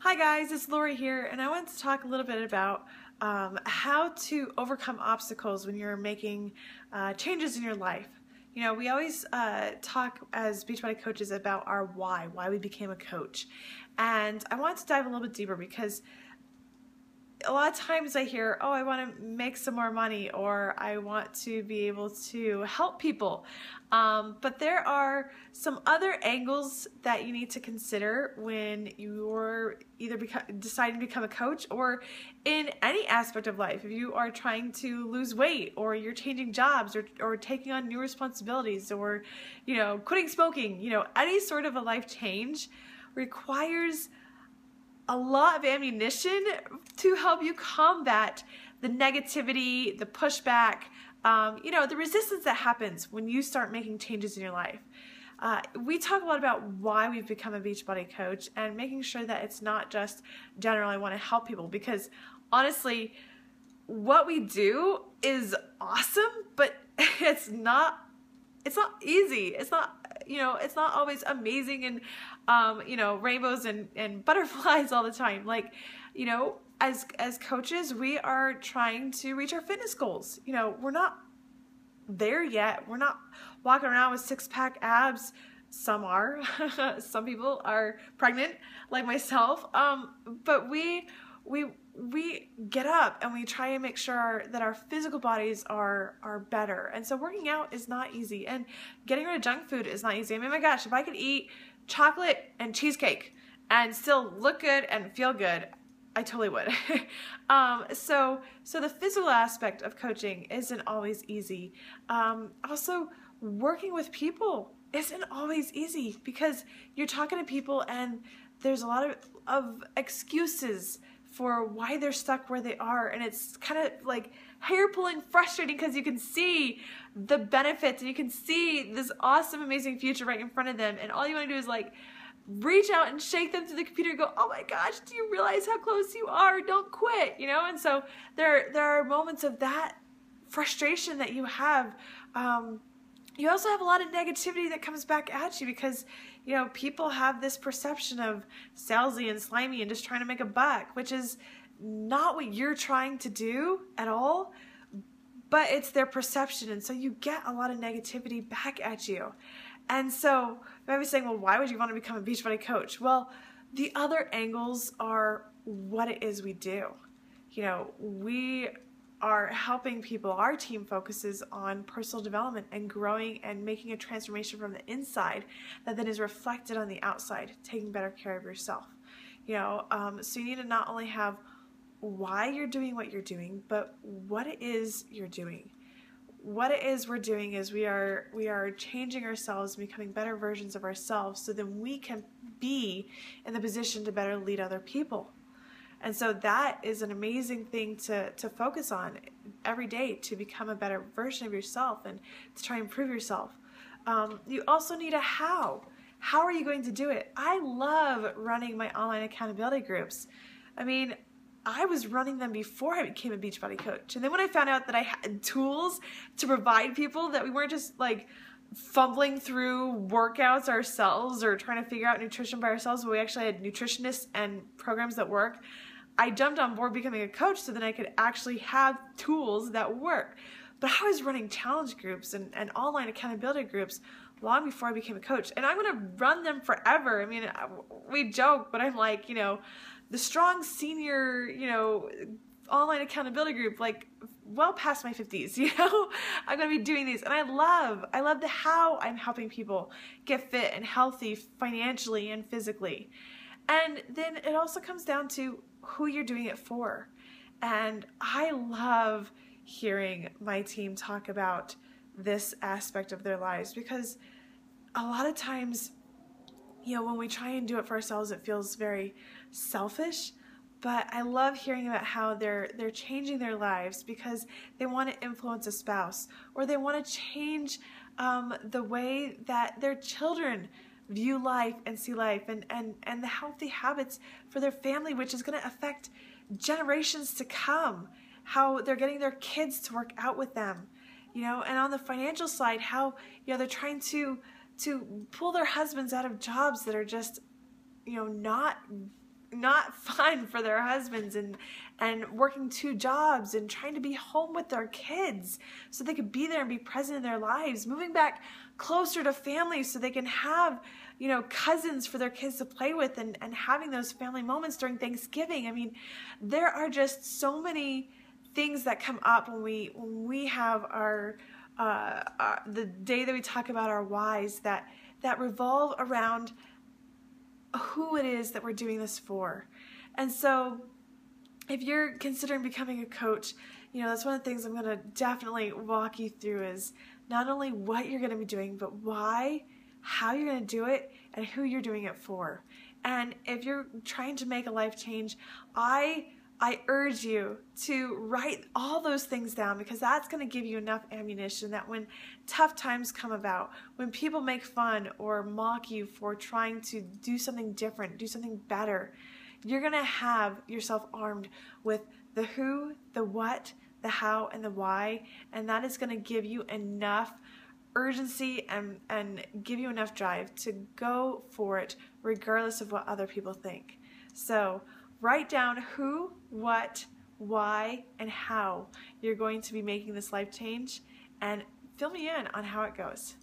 Hi guys, it's Lori here, and I want to talk a little bit about how to overcome obstacles when you're making changes in your life. You know, we always talk as Beachbody coaches about our why we became a coach. And I want to dive a little bit deeper because a lot of times I hear, oh, I want to make some more money, or I want to be able to help people. But there are some other angles that you need to consider when you're either deciding to become a coach or in any aspect of life. If you are trying to lose weight, or you're changing jobs, or taking on new responsibilities, or, quitting smoking, any sort of a life change requires a lot of ammunition to help you combat the negativity, the pushback, the resistance that happens when you start making changes in your life. We talk a lot about why we've become a Beachbody coach and making sure that it's not just general, I want to help people, because honestly, what we do is awesome, but it's not easy. It's not always amazing and, rainbows and butterflies all the time. Like, as coaches, we are trying to reach our fitness goals. We're not there yet. We're not walking around with six-pack abs. Some are. Some people are pregnant, like myself. But we get up and we try and make sure that our physical bodies are better. And so working out is not easy, and getting rid of junk food is not easy. I mean, my gosh, if I could eat chocolate and cheesecake and still look good and feel good, I totally would. So the physical aspect of coaching isn't always easy. Also, working with people isn't always easy because you're talking to people and there's a lot of excuses for why they're stuck where they are, and it's kind of like hair-pulling frustrating because you can see the benefits and you can see this awesome, amazing future right in front of them, and all you want to do is like reach out and shake them to the computer and go, oh my gosh, do you realize how close you are? Don't quit, And so there are moments of that frustration that you have. You also have a lot of negativity that comes back at you because, people have this perception of salesy and slimy and just trying to make a buck, which is not what you're trying to do at all, but it's their perception. And so you get a lot of negativity back at you. And so you might be saying, well, why would you want to become a Beachbody coach? Well, the other angles are what it is we do. We are helping people. Our team focuses on personal development and growing and making a transformation from the inside that then is reflected on the outside, taking better care of yourself. So you need to not only have why you're doing what you're doing, but what it is you're doing. What it is we're doing is we are changing ourselves, becoming better versions of ourselves, so then we can be in the position to better lead other people. And so that is an amazing thing to focus on every day, to become a better version of yourself and to try and improve yourself. You also need a how. How are you going to do it? I love running my online accountability groups. I mean, I was running them before I became a Beachbody coach. And then when I found out that I had tools to provide people, that we weren't just like fumbling through workouts ourselves or trying to figure out nutrition by ourselves, but we actually had nutritionists and programs that work, I jumped on board becoming a coach so that I could actually have tools that work. But I was running challenge groups and online accountability groups long before I became a coach. And I'm going to run them forever. I mean, we joke, but I'm like, the strong senior, online accountability group, like well past my 50s, I'm going to be doing these. And I love the how I'm helping people get fit and healthy financially and physically. And then it also comes down to who you're doing it for. And I love hearing my team talk about this aspect of their lives, because a lot of times, when we try and do it for ourselves, it feels very selfish. But I love hearing about how they're changing their lives because they want to influence a spouse, or they want to change the way that their children view life and see life, and the healthy habits for their family, which is going to affect generations to come, how they're getting their kids to work out with them, and on the financial side, how, they're trying to pull their husbands out of jobs that are just, not not fun for their husbands, and working 2 jobs and trying to be home with their kids so they could be there and be present in their lives, moving back closer to family so they can have, you know, cousins for their kids to play with, and having those family moments during Thanksgiving. I mean, there are just so many things that come up when we have our the day that we talk about our whys that revolve around who it is that we're doing this for. And so if you're considering becoming a coach, you know, that's one of the things I'm going to definitely walk you through, is not only what you're going to be doing, but why, how you're going to do it, and who you're doing it for. And if you're trying to make a life change, I urge you to write all those things down, because that's going to give you enough ammunition that when tough times come about, when people make fun or mock you for trying to do something different, do something better, you're going to have yourself armed with the who, the what, the how, and the why, and that is going to give you enough urgency and give you enough drive to go for it regardless of what other people think. So write down who, what, why, and how you're going to be making this life change, and fill me in on how it goes.